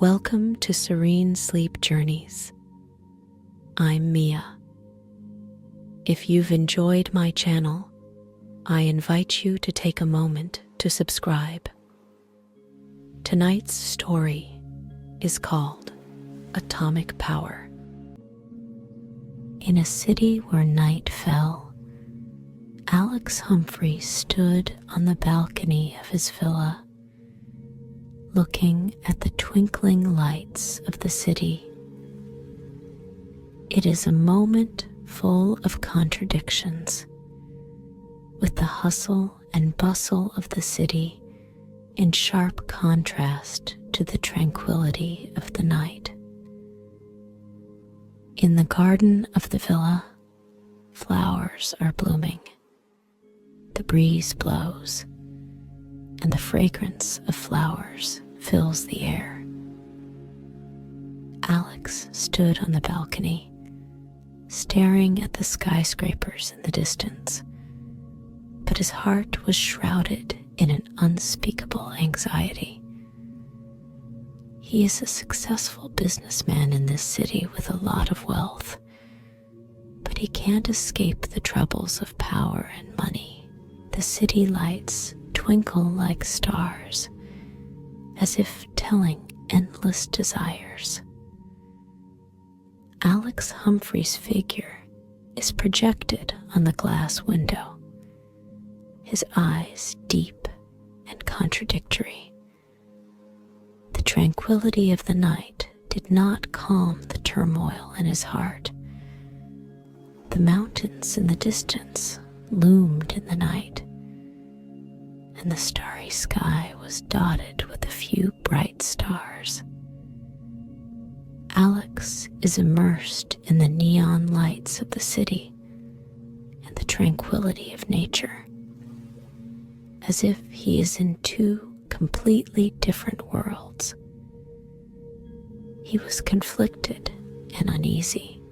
Welcome to Serene Sleep Journeys. I'm Mia. If you've enjoyed my channel, I invite you to take a moment to subscribe. Tonight's story is called Atomic Power. In a city where night fell, Alex Humphrey stood on the balcony of his villa, looking at the twinkling lights of the city. It is a moment full of contradictions, with the hustle and bustle of the city in sharp contrast to the tranquility of the night. In the garden of the villa, flowers are blooming. The breeze blows, and the fragrance of flowers fills the air. Alex stood on the balcony, staring at the skyscrapers in the distance, but his heart was shrouded in an unspeakable anxiety. He is a successful businessman in this city with a lot of wealth, but he can't escape the troubles of power and money. The city lights twinkle like stars, as if telling endless desires. Alex Humphrey's figure is projected on the glass window, his eyes deep and contradictory. The tranquility of the night did not calm the turmoil in his heart. The mountains in the distance loomed in the night, and the starry sky was dotted with a few bright stars. Alex is immersed in the neon lights of the city and the tranquility of nature, as if he is in two completely different worlds. He was conflicted and uneasy,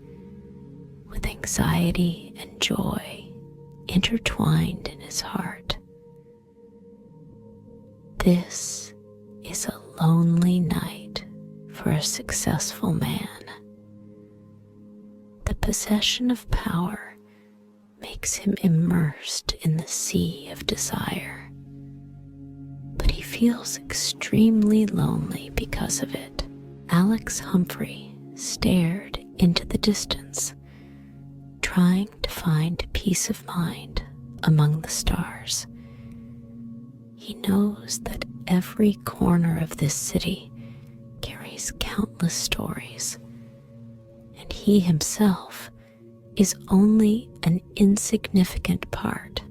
with anxiety and joy intertwined in his heart. This is a lonely night for a successful man. The possession of power makes him immersed in the sea of desire, but he feels extremely lonely because of it. Alex Humphrey stared into the distance, trying to find peace of mind among the stars. He knows that every corner of this city carries countless stories, and he himself is only an insignificant part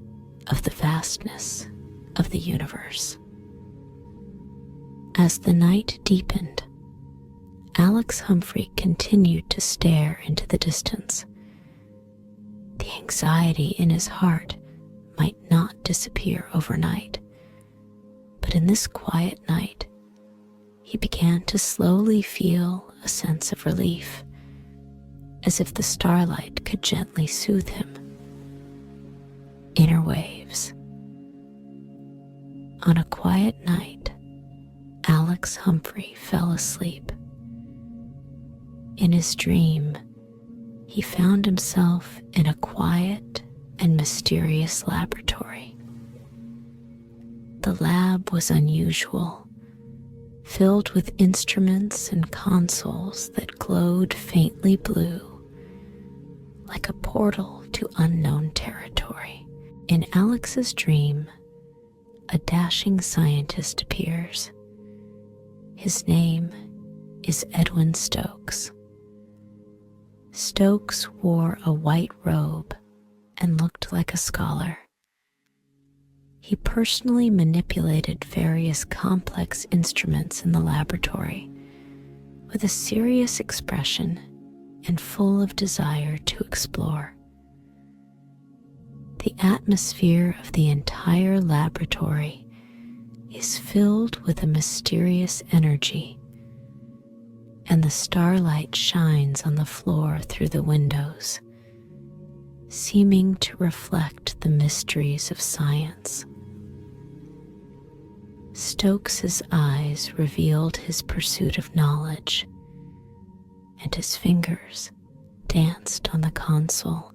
of the vastness of the universe. As the night deepened, Alex Humphrey continued to stare into the distance. The anxiety in his heart might not disappear overnight, but in this quiet night, he began to slowly feel a sense of relief, as if the starlight could gently soothe him. Inner waves. On a quiet night, Alex Humphrey fell asleep. In his dream, he found himself in a quiet and mysterious laboratory. The lab was unusual, filled with instruments and consoles that glowed faintly blue, like a portal to unknown territory. In Alex's dream, a dashing scientist appears. His name is Edwin Stokes. Stokes wore a white robe and looked like a scholar. He personally manipulated various complex instruments in the laboratory with a serious expression and full of desire to explore. The atmosphere of the entire laboratory is filled with a mysterious energy, and the starlight shines on the floor through the windows, seeming to reflect the mysteries of science. Stokes's eyes revealed his pursuit of knowledge, and his fingers danced on the console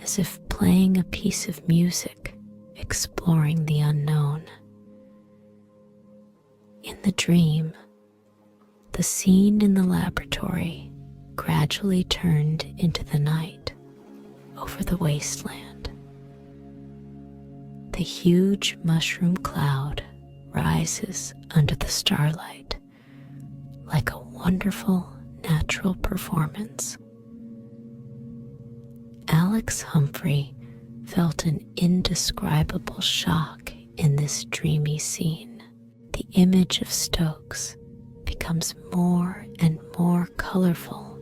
as if playing a piece of music, exploring the unknown. In the dream, the scene in the laboratory gradually turned into the night over the wasteland. The huge mushroom cloud rises under the starlight like a wonderful natural performance. Alex Humphrey felt an indescribable shock in this dreamy scene. The image of Stokes becomes more and more colorful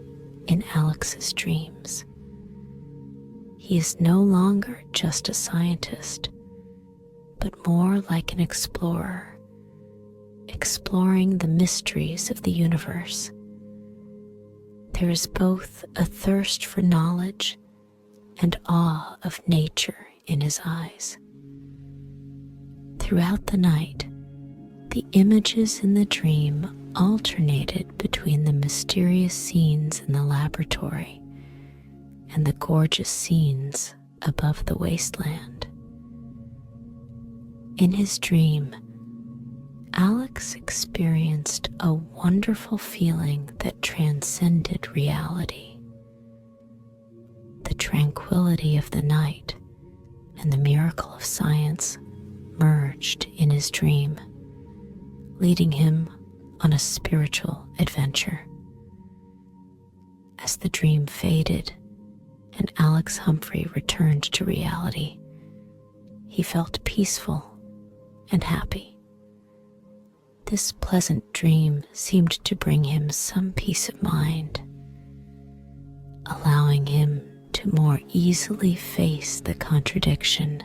in Alex's dreams. He is no longer just a scientist, but more like an explorer, exploring the mysteries of the universe. There is both a thirst for knowledge and awe of nature in his eyes. Throughout the night, the images in the dream alternated between the mysterious scenes in the laboratory and the gorgeous scenes above the wasteland. In his dream, Alex experienced a wonderful feeling that transcended reality. The tranquility of the night and the miracle of science merged in his dream, leading him on a spiritual adventure. As the dream faded and Alex Humphrey returned to reality, he felt peaceful and happy. This pleasant dream seemed to bring him some peace of mind, allowing him to more easily face the contradiction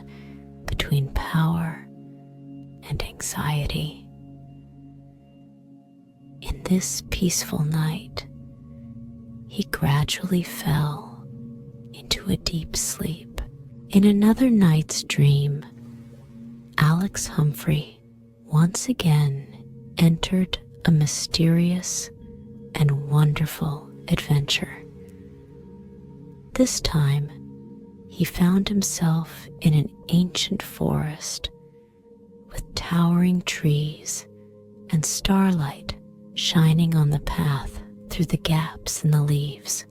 between power and anxiety. In this peaceful night, he gradually fell into a deep sleep. In another night's dream, Alex Humphrey once again entered a mysterious and wonderful adventure. This time, he found himself in an ancient forest with towering trees and starlight shining on the path through the gaps in the leaves.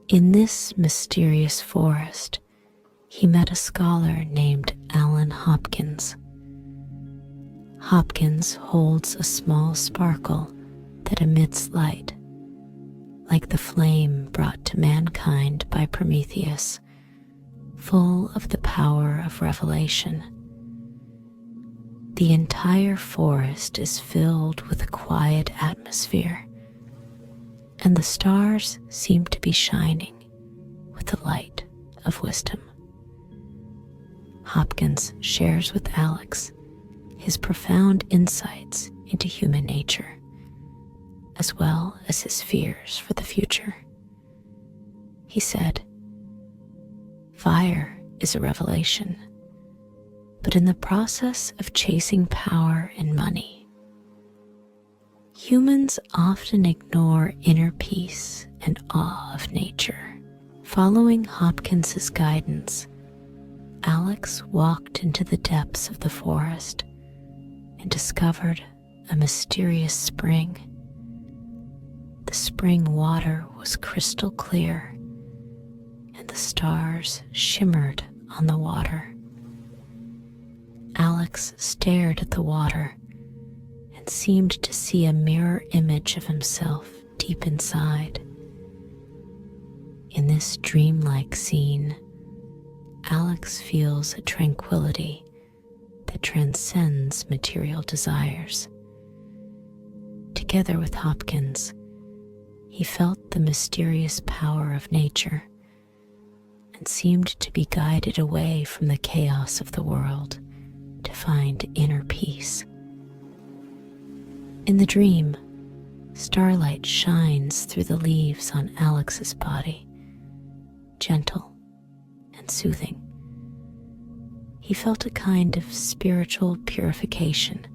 In this mysterious forest, he met a scholar named Alan Hopkins. Hopkins holds a small sparkle that emits light, like the flame brought to mankind by Prometheus, full of the power of revelation. The entire forest is filled with a quiet atmosphere, and the stars seem to be shining with the light of wisdom. Hopkins shares with Alex his profound insights into human nature, as well as his fears for the future. He said, "Fire is a revelation, but in the process of chasing power and money, humans often ignore inner peace and awe of nature." Following Hopkins's guidance, Alex walked into the depths of the forest and discovered a mysterious spring. The spring water was crystal clear, and the stars shimmered on the water. Alex stared at the water and seemed to see a mirror image of himself deep inside. In this dreamlike scene, Alex feels a tranquility that transcends material desires. Together with Hopkins, he felt the mysterious power of nature and seemed to be guided away from the chaos of the world to find inner peace. In the dream, starlight shines through the leaves on Alex's body, gentle and soothing. he felt a kind of spiritual purification,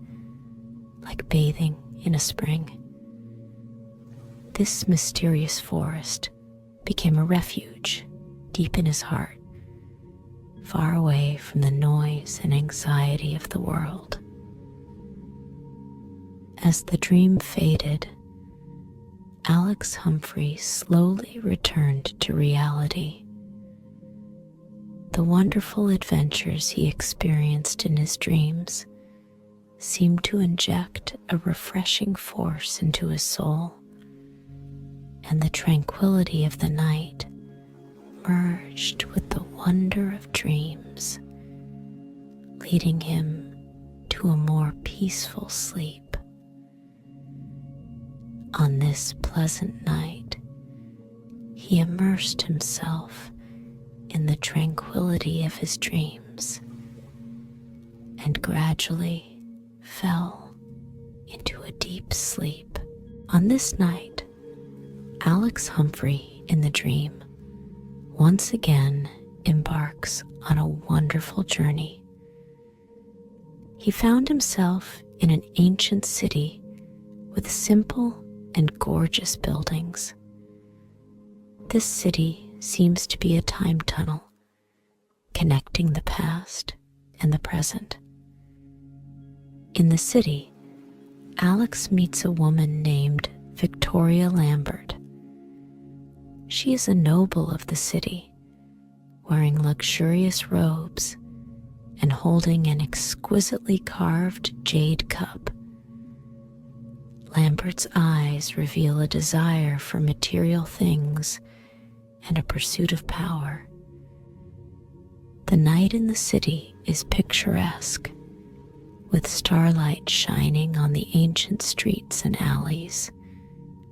like bathing in a spring. This mysterious forest became a refuge deep in his heart, far away from the noise and anxiety of the world. As the dream faded, Alex Humphrey slowly returned to reality. The wonderful adventures he experienced in his dreams seemed to inject a refreshing force into his soul, and the tranquility of the night merged with the wonder of dreams, leading him to a more peaceful sleep. On this pleasant night, he immersed himself in the tranquility of his dreams and gradually fell into a deep sleep. On this night, Alex Humphrey in the dream once again embarks on a wonderful journey. He found himself in an ancient city with simple and gorgeous buildings. This city seems to be a time tunnel, connecting the past and the present. In the city, Alex meets a woman named Victoria Lambert. She is a noble of the city, wearing luxurious robes and holding an exquisitely carved jade cup. Lambert's eyes reveal a desire for material things and a pursuit of power. The night in the city is picturesque, with starlight shining on the ancient streets and alleys,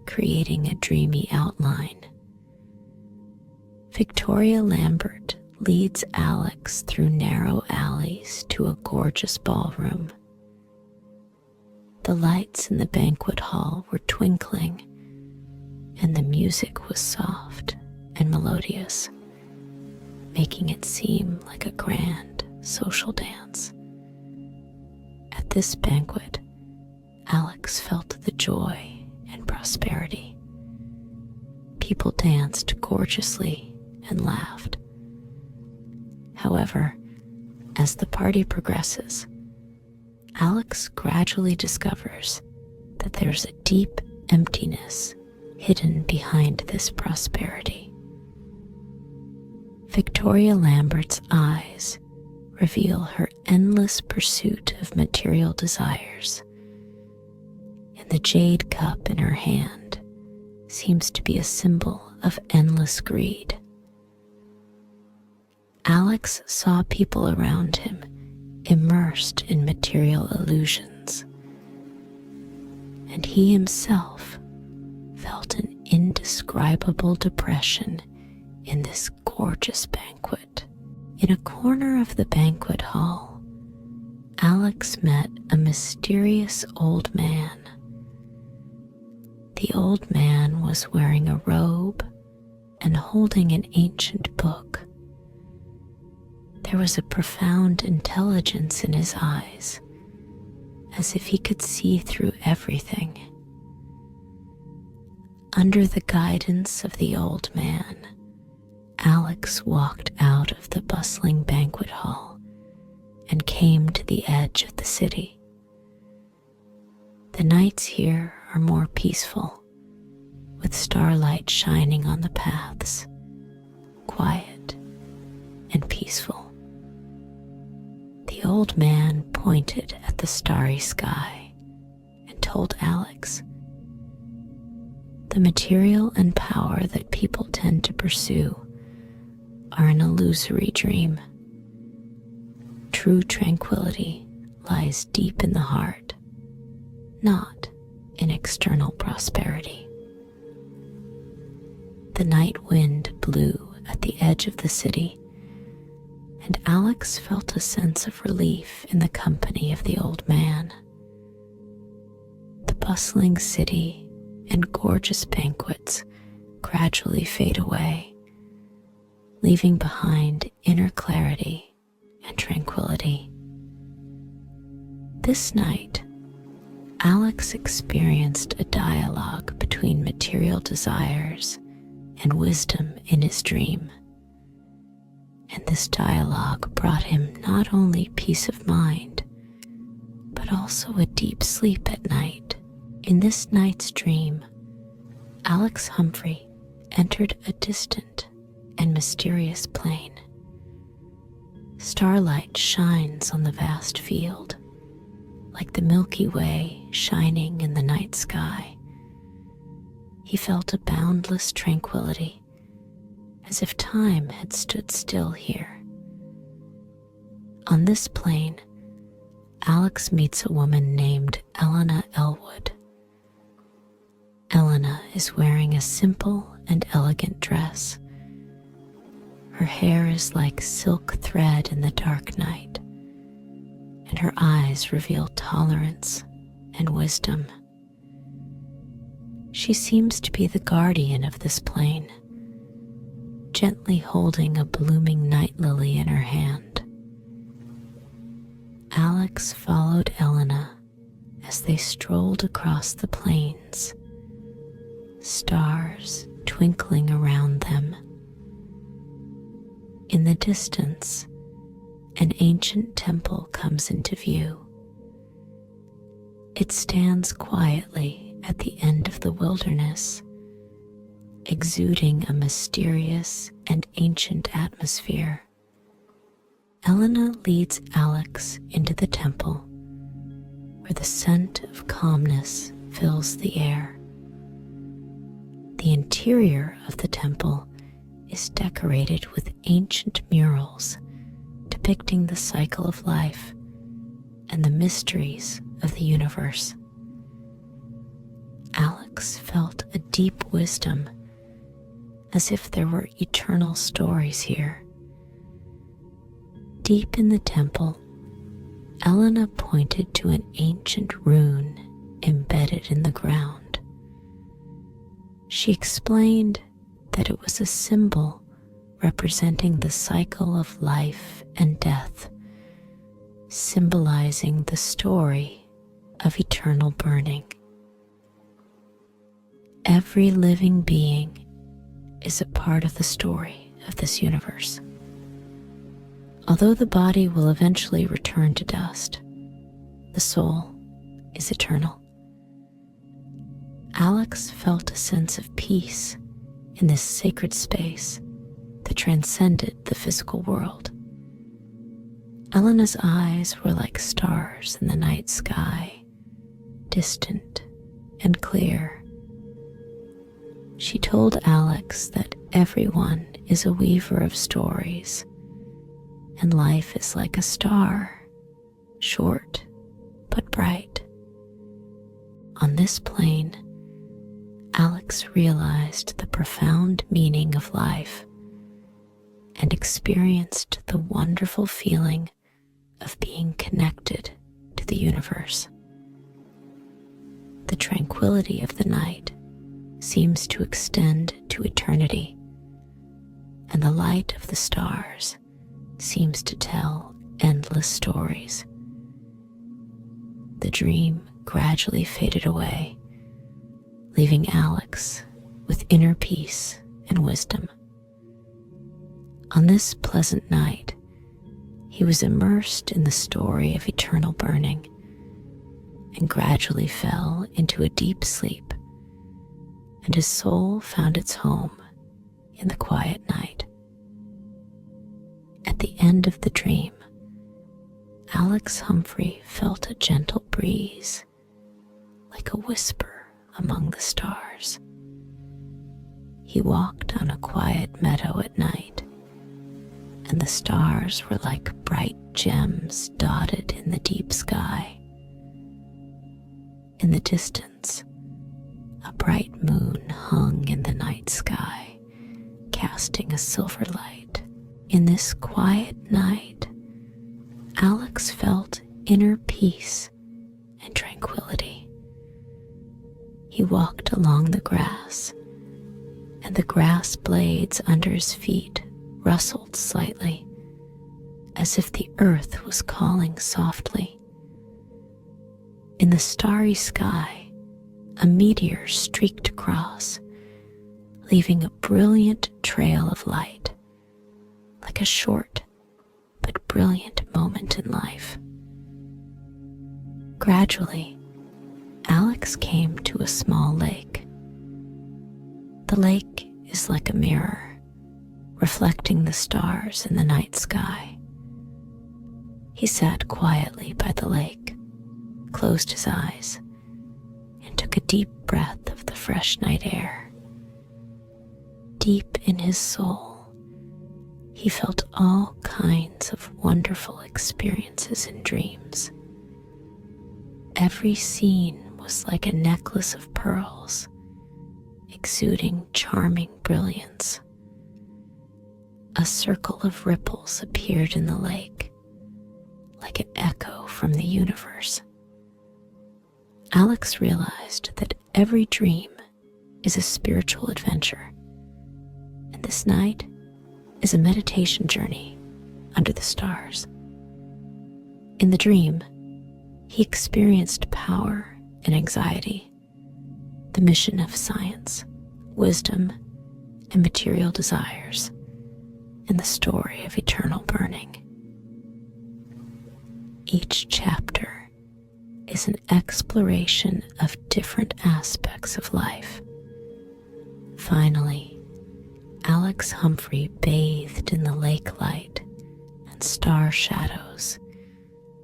creating a dreamy outline. Victoria Lambert leads Alex through narrow alleys to a gorgeous ballroom. The lights in the banquet hall were twinkling, and the music was soft and melodious, making it seem like a grand social dance. At this banquet, Alex felt the joy and prosperity. People danced gorgeously and laughed. However, as the party progresses, Alex gradually discovers that there's a deep emptiness hidden behind this prosperity. Victoria Lambert's eyes reveal her endless pursuit of material desires, and the jade cup in her hand seems to be a symbol of endless greed. Alex saw people around him immersed in material illusions, and he himself felt an indescribable depression in this gorgeous banquet. In a corner of the banquet hall, Alex met a mysterious old man. The old man was wearing a robe and holding an ancient book. There was a profound intelligence in his eyes, as if he could see through everything. Under the guidance of the old man, Alex walked out of the bustling banquet hall and came to the edge of the city. The nights here are more peaceful, with starlight shining on the paths, quiet and peaceful. The old man pointed at the starry sky and told Alex, "The material and power that people tend to pursue are an illusory dream. True tranquility lies deep in the heart, not in external prosperity." The night wind blew at the edge of the city, and Alex felt a sense of relief in the company of the old man. The bustling city and gorgeous banquets gradually fade away, leaving behind inner clarity and tranquility. This night, Alex experienced a dialogue between material desires and wisdom in his dream. And this dialogue brought him not only peace of mind, but also a deep sleep at night. In this night's dream, Alex Humphrey entered a distant and mysterious plain. Starlight shines on the vast field, like the Milky Way shining in the night sky. He felt a boundless tranquility, as if time had stood still here. On this plain, Alex meets a woman named Elena Elwood. Elena is wearing a simple and elegant dress. Her hair is like silk thread in the dark night, and her eyes reveal tolerance and wisdom. She seems to be the guardian of this plain, gently holding a blooming night lily in her hand. Alex followed Elena as they strolled across the plains, stars twinkling around them. In the distance, an ancient temple comes into view. It stands quietly at the end of the wilderness, exuding a mysterious and ancient atmosphere. Elena leads Alex into the temple, where the scent of calmness fills the air. The interior of the temple is decorated with ancient murals depicting the cycle of life and the mysteries of the universe. Alex felt a deep wisdom, as if there were eternal stories here. Deep in the temple, Elena pointed to an ancient rune embedded in the ground. She explained that it was a symbol representing the cycle of life and death, symbolizing the story of eternal burning. Every living being is a part of the story of this universe. Although the body will eventually return to dust, the soul is eternal. Alex felt a sense of peace in this sacred space that transcended the physical world. Elena's eyes were like stars in the night sky, distant and clear. She told Alex that everyone is a weaver of stories, and life is like a star, short but bright. On this plane, Alex realized the profound meaning of life and experienced the wonderful feeling of being connected to the universe. The tranquility of the night seems to extend to eternity, and the light of the stars seems to tell endless stories. The dream gradually faded away, leaving Alex with inner peace and wisdom. On this pleasant night, he was immersed in the story of eternal burning and gradually fell into a deep sleep, and his soul found its home in the quiet night. At the end of the dream, Alex Humphrey felt a gentle breeze, like a whisper among the stars. He walked on a quiet meadow at night, and the stars were like bright gems dotted in the deep sky. In the distance, a bright moon hung in the night sky, casting a silver light. In this quiet night, Alex felt inner peace and tranquility. He walked along the grass, and the grass blades under his feet rustled slightly, as if the earth was calling softly. In the starry sky, a meteor streaked across, leaving a brilliant trail of light, like a short but brilliant moment in life. Gradually, Alex came to a small lake. The lake is like a mirror, reflecting the stars in the night sky. He sat quietly by the lake, closed his eyes, and took a deep breath of the fresh night air. Deep in his soul, he felt all kinds of wonderful experiences and dreams. Every scene was like a necklace of pearls, exuding charming brilliance. A circle of ripples appeared in the lake, like an echo from the universe. Alex realized that every dream is a spiritual adventure, and this night is a meditation journey under the stars. In the dream, he experienced power and anxiety, the mission of science, wisdom, and material desires, and the story of eternal burning. Each chapter is an exploration of different aspects of life. Finally, Alex Humphrey bathed in the lake light and star shadows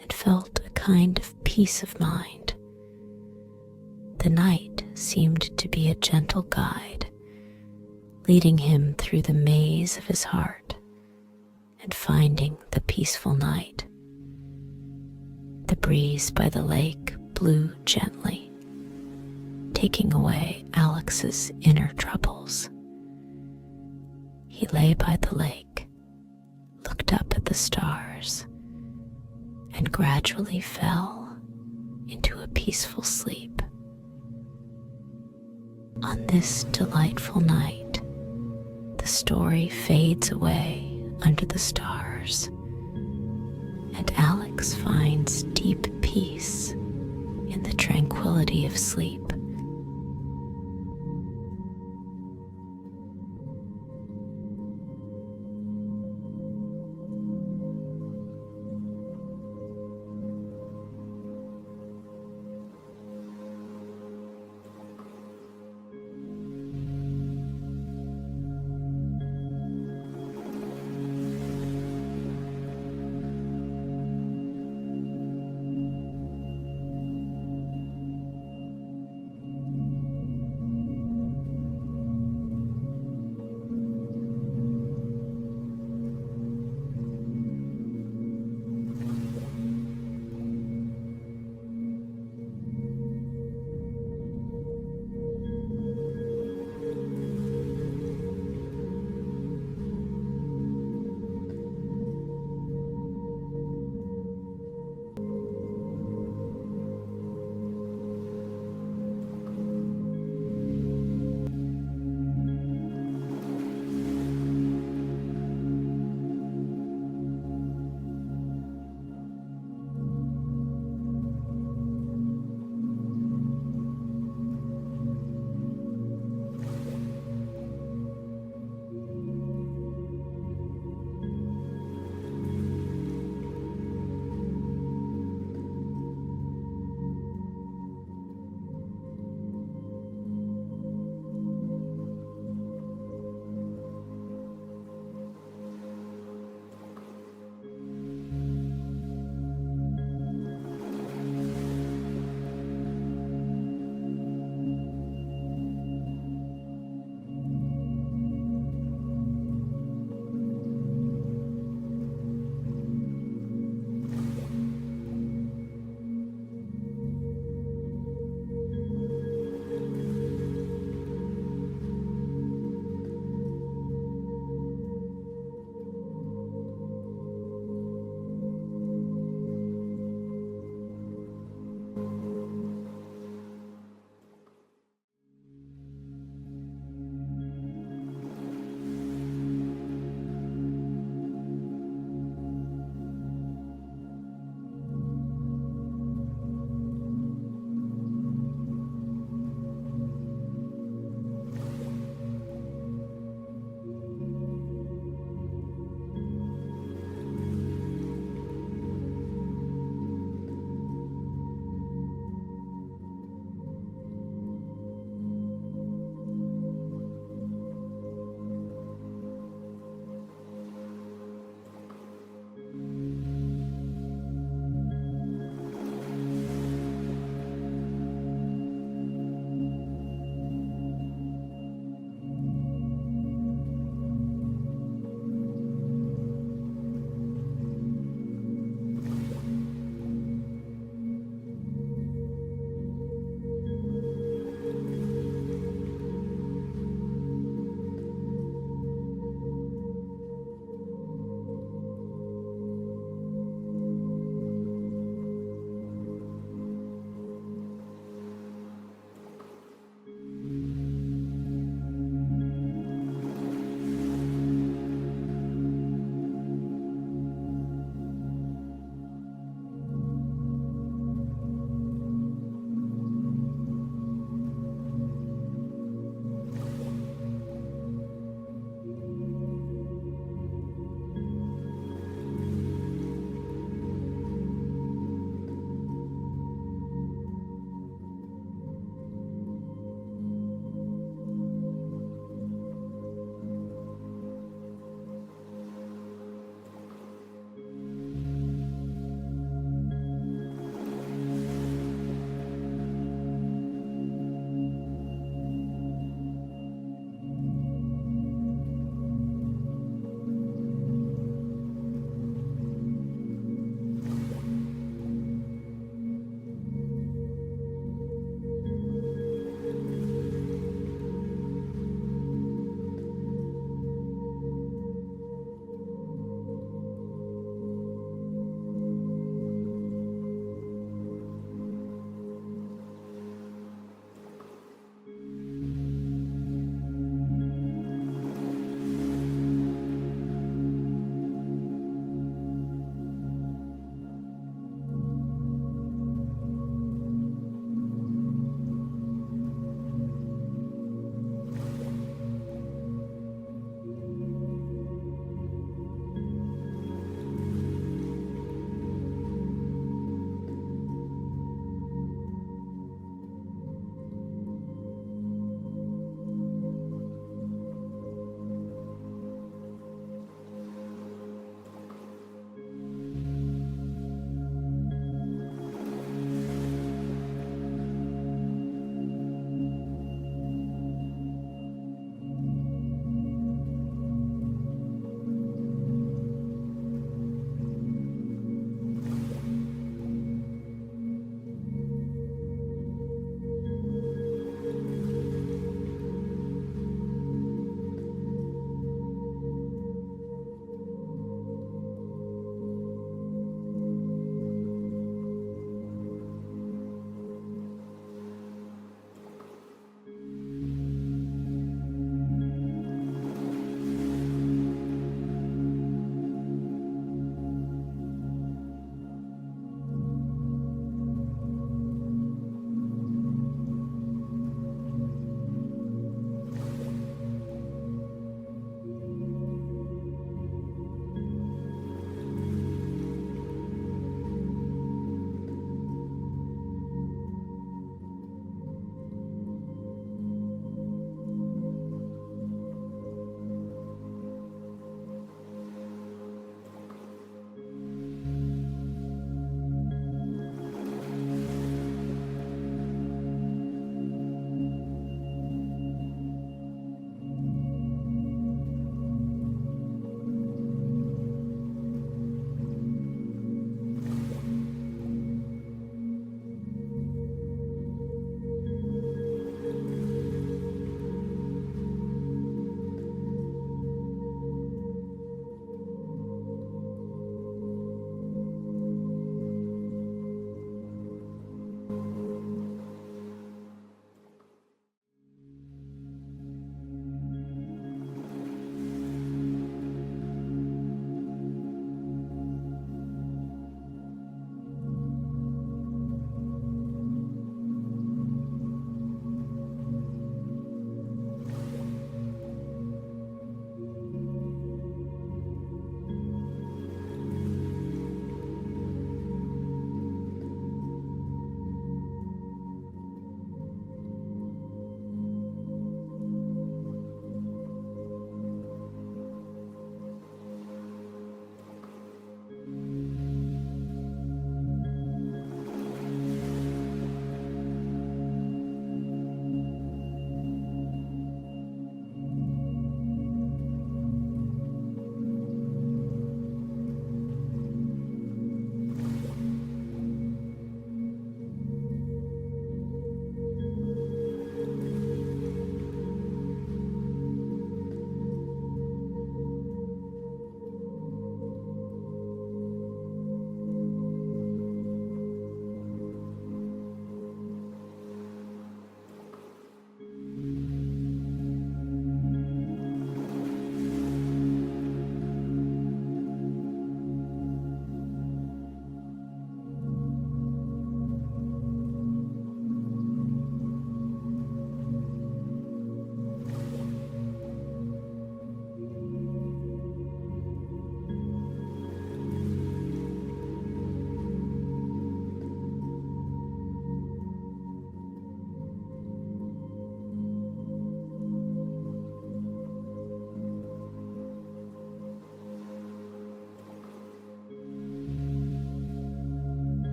and felt a kind of peace of mind. The night seemed to be a gentle guide, leading him through the maze of his heart and finding the peaceful night. The breeze by the lake blew gently, taking away Alex's inner troubles. He lay by the lake, looked up at the stars, and gradually fell into a peaceful sleep. On this delightful night, the story fades away under the stars, and Alex finds deep peace in the tranquility of sleep.